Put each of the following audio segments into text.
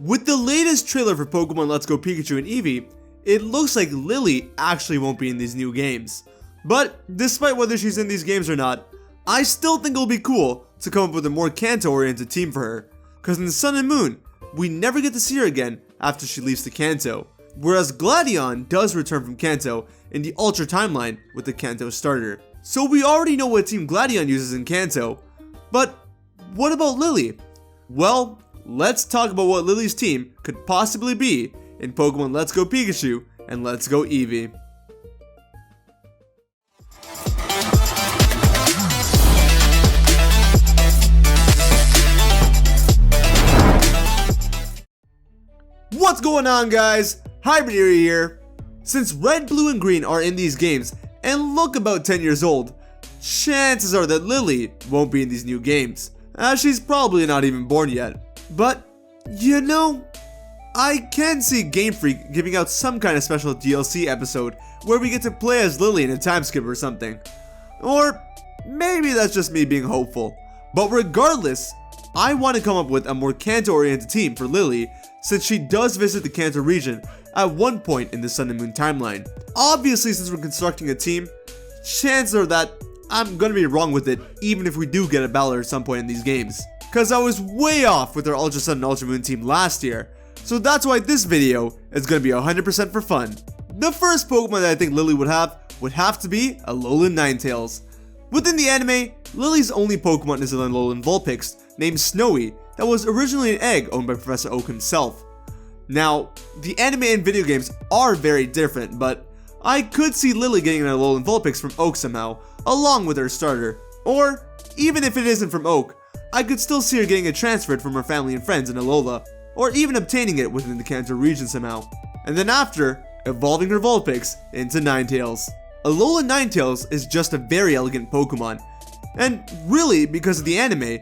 With the latest trailer for Pokemon Let's Go Pikachu and Eevee, it looks like Lillie actually won't be in these new games. But despite whether she's in these games or not, I still think it'll be cool to come up with a more Kanto-oriented team for her. Cause in the Sun and Moon, we never get to see her again after she leaves the Kanto. Whereas Gladion does return from Kanto in the Ultra timeline with the Kanto starter. So we already know what team Gladion uses in Kanto, but what about Lillie? Well, let's talk about what Lillie's team could possibly be in Pokemon Let's Go Pikachu and Let's Go Eevee. What's going on, guys? HybridHero here. Since Red, Blue, and Green are in these games and look about 10 years old, chances are that Lillie won't be in these new games, as she's probably not even born yet. But, you know, I can see Game Freak giving out some kind of special DLC episode where we get to play as Lillie in a time skip or something. Or maybe that's just me being hopeful. But regardless, I want to come up with a more Kanto-oriented team for Lillie, since she does visit the Kanto region at one point in the Sun and Moon timeline. Obviously, since we're constructing a team, chances are that I'm gonna be wrong with it, even if we do get a battle at some point in these games. Cause I was way off with our Ultra Sun and Ultra Moon team last year, so that's why this video is gonna be 100% for fun. The first Pokemon that I think Lillie would have to be Alolan Ninetales. Within the anime, Lillie's only Pokemon is an Alolan Vulpix named Snowy that was originally an egg owned by Professor Oak himself. Now, the anime and video games are very different, but I could see Lillie getting an Alolan Vulpix from Oak somehow, along with her starter. Or, even if it isn't from Oak, I could still see her getting it transferred from her family and friends in Alola, or even obtaining it within the Kanto region somehow. And then after, evolving her Vulpix into Ninetales. Alolan Ninetales is just a very elegant Pokemon, and really, because of the anime,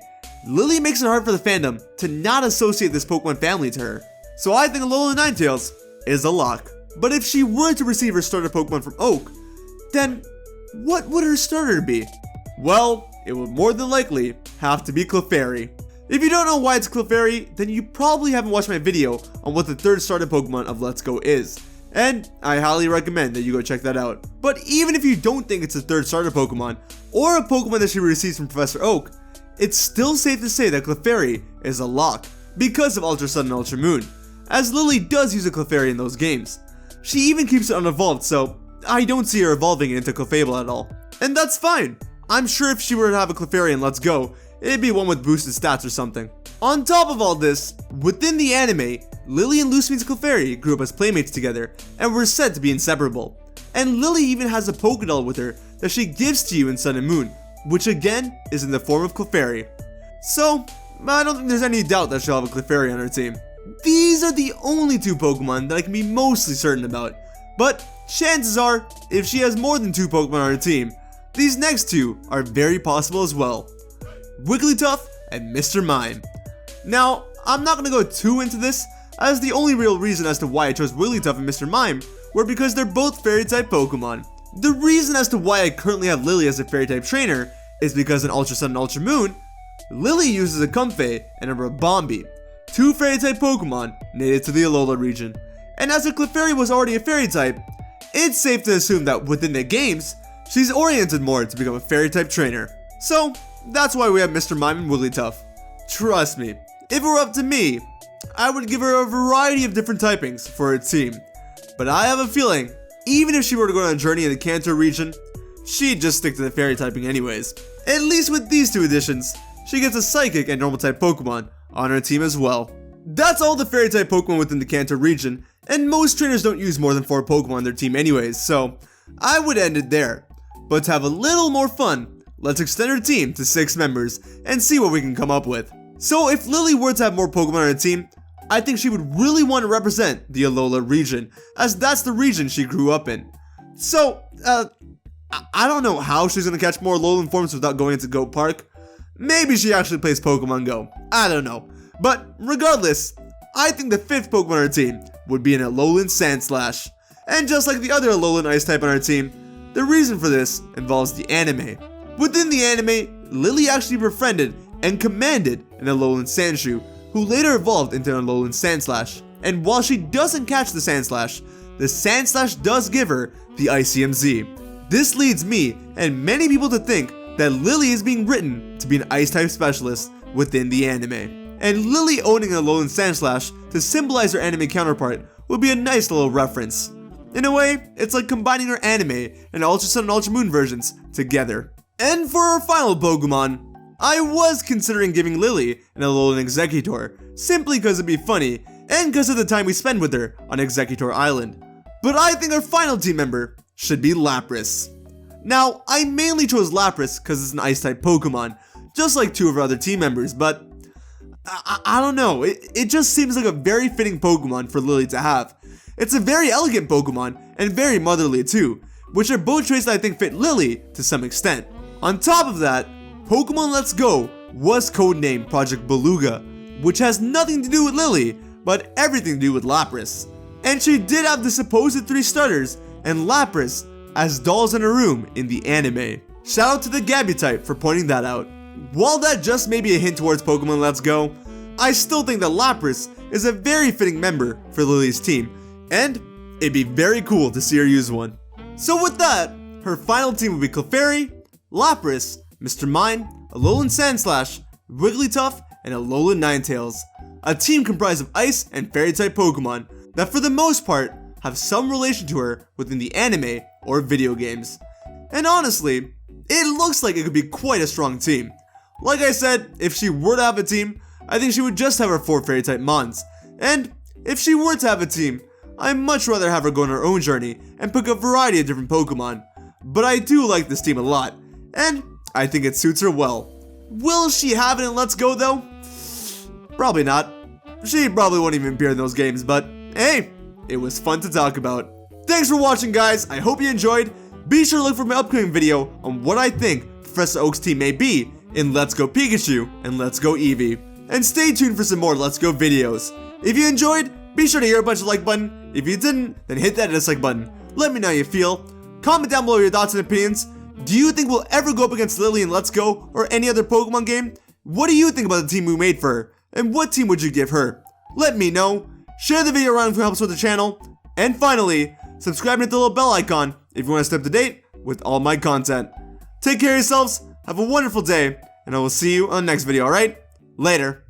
Lillie makes it hard for the fandom to not associate this Pokemon family to her. So I think Alolan Ninetales is a lock. But if she were to receive her starter Pokemon from Oak, then what would her starter be? Well, it would more than likely have to be Clefairy. If you don't know why it's Clefairy, then you probably haven't watched my video on what the third starter Pokemon of Let's Go is. And I highly recommend that you go check that out. But even if you don't think it's a third starter Pokemon, or a Pokemon that she receives from Professor Oak, it's still safe to say that Clefairy is a lock because of Ultra Sun and Ultra Moon, as Lillie does use a Clefairy in those games. She even keeps it unevolved, so I don't see her evolving into Clefable at all. And that's fine. I'm sure if she were to have a Clefairy in Let's Go, it'd be one with boosted stats or something. On top of all this, within the anime, Lillie and Lucine's Clefairy grew up as playmates together and were said to be inseparable. And Lillie even has a Pokédoll with her that she gives to you in Sun and Moon, which again is in the form of Clefairy. So, I don't think there's any doubt that she'll have a Clefairy on her team. These are the only two Pokemon that I can be mostly certain about, but chances are, if she has more than two Pokemon on her team, these next two are very possible as well. Wigglytuff and Mr. Mime. Now, I'm not going to go too into this, as the only real reason as to why I chose Wigglytuff and Mr. Mime were because they're both Fairy-type Pokemon. The reason as to why I currently have Lillie as a Fairy-type trainer is because in Ultra Sun and Ultra Moon, Lillie uses a Comfey and a Ribombee, two Fairy-type Pokemon native to the Alola region. And as her Clefairy was already a Fairy-type, it's safe to assume that within the games, she's oriented more to become a Fairy-type trainer. So, that's why we have Mr. Mime and Wigglytuff. Trust me, if it were up to me, I would give her a variety of different typings for her team. But I have a feeling, even if she were to go on a journey in the Kanto region, she'd just stick to the Fairy typing anyways. At least with these two additions, she gets a Psychic and Normal type Pokemon on her team as well. That's all the Fairy type Pokemon within the Kanto region, and most trainers don't use more than 4 Pokemon on their team anyways, so I would end it there. But to have a little more fun, let's extend her team to 6 members and see what we can come up with. So if Lillie were to have more Pokemon on her team, I think she would really want to represent the Alola region, as that's the region she grew up in. So, I don't know how she's going to catch more Alolan forms without going into Goat Park. Maybe she actually plays Pokemon Go. I don't know. But regardless, I think the 5th Pokemon on her team would be an Alolan Sandslash. And just like the other Alolan Ice type on her team, the reason for this involves the anime. Within the anime, Lillie actually befriended and commanded an Alolan Sandshrew who later evolved into an Alolan Sandslash. And while she doesn't catch the Sandslash, the Sandslash does give her the ICMZ. This leads me and many people to think that Lillie is being written to be an Ice-type specialist within the anime. And Lillie owning an Alolan Sandslash to symbolize her anime counterpart would be a nice little reference. In a way, it's like combining her anime and Ultra Sun and Ultra Moon versions together. And for our final Pokemon, I was considering giving Lillie an Alolan Executor, simply because it'd be funny, and because of the time we spend with her on Executor Island. But I think our final team member should be Lapras. Now, I mainly chose Lapras because it's an Ice-type Pokemon, just like two of our other team members, but I don't know, it just seems like a very fitting Pokemon for Lillie to have. It's a very elegant Pokemon, and very motherly too, which are both traits that I think fit Lillie to some extent. On top of that, Pokemon Let's Go was codenamed Project Beluga, which has nothing to do with Lillie, but everything to do with Lapras. And she did have the supposed 3 starters and Lapras as dolls in a room in the anime. Shout out to the Gabby type for pointing that out. While that just may be a hint towards Pokemon Let's Go, I still think that Lapras is a very fitting member for Lillie's team, and it'd be very cool to see her use one. So with that, her final team will be Clefairy, Lapras, Mr. Mime, Alolan Sandslash, Wigglytuff, and Alolan Ninetales. A team comprised of Ice and Fairy-type Pokemon that for the most part have some relation to her within the anime or video games. And honestly, it looks like it could be quite a strong team. Like I said, if she were to have a team, I think she would just have her 4 Fairy-type Mons. And if she were to have a team, I'd much rather have her go on her own journey and pick a variety of different Pokemon. But I do like this team a lot, and I think it suits her well. Will she have it in Let's Go though? Probably not. She probably won't even appear in those games, but hey, it was fun to talk about. Thanks for watching, guys. I hope you enjoyed. Be sure to look for my upcoming video on what I think Professor Oak's team may be in Let's Go Pikachu and Let's Go Eevee. And stay tuned for some more Let's Go videos. If you enjoyed, be sure to hit a bunch of like button. If you didn't, then hit that dislike button. Let me know how you feel. Comment down below your thoughts and opinions. Do you think we'll ever go up against Lillie in Let's Go or any other Pokemon game? What do you think about the team we made for her? And what team would you give her? Let me know. Share the video around if it helps with the channel. And finally, subscribe and hit the little bell icon if you want to stay up to date with all my content. Take care of yourselves, have a wonderful day, and I will see you on the next video, alright? Later.